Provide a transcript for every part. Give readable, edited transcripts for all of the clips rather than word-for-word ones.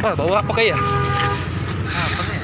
Ah, bawa pa kaya. Ah, pare.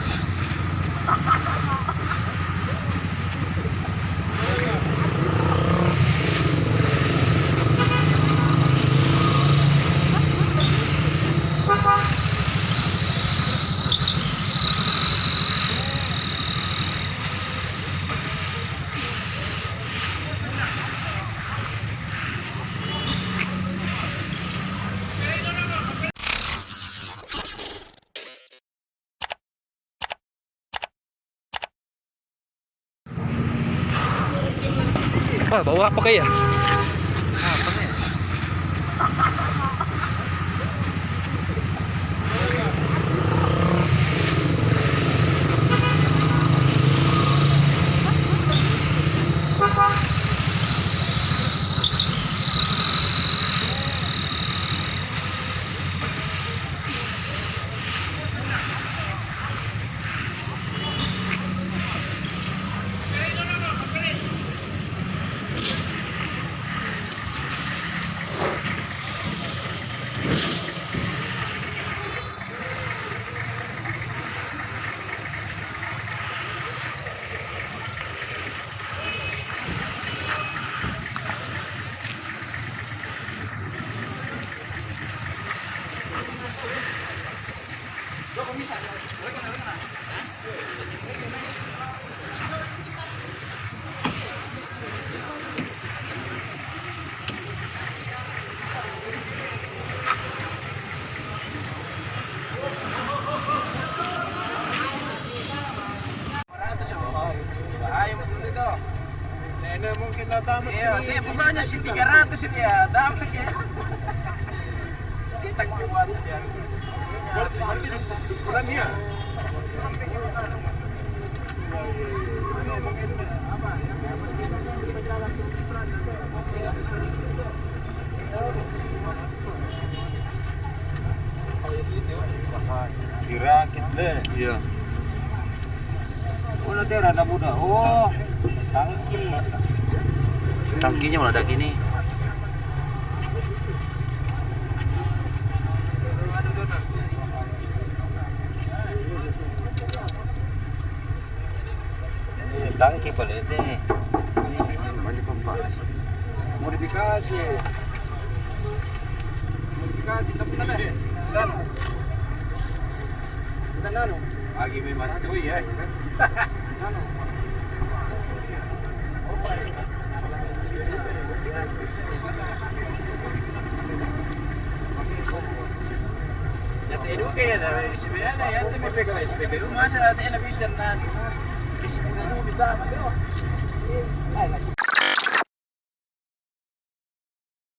Ah, bawa pa kaya. Ah, pare. Iya, saya pokoknya sih 300 ini ya, dapat ya. Kita kuat ya. Bulan ya. Dirakit deh. Iya. Oh, daerah anak muda. Oh, tangki. Tangkinya meledak ini. Ini tangki pala ini. Modifikasi. Modifikasi tapi mana? Dan. Dan nano. Lagi memang tuh ya. Nano. Eduke ya, sebenarnya ya itu pegang SPBU masa nanti bisa nanti bisa dulu ditambah.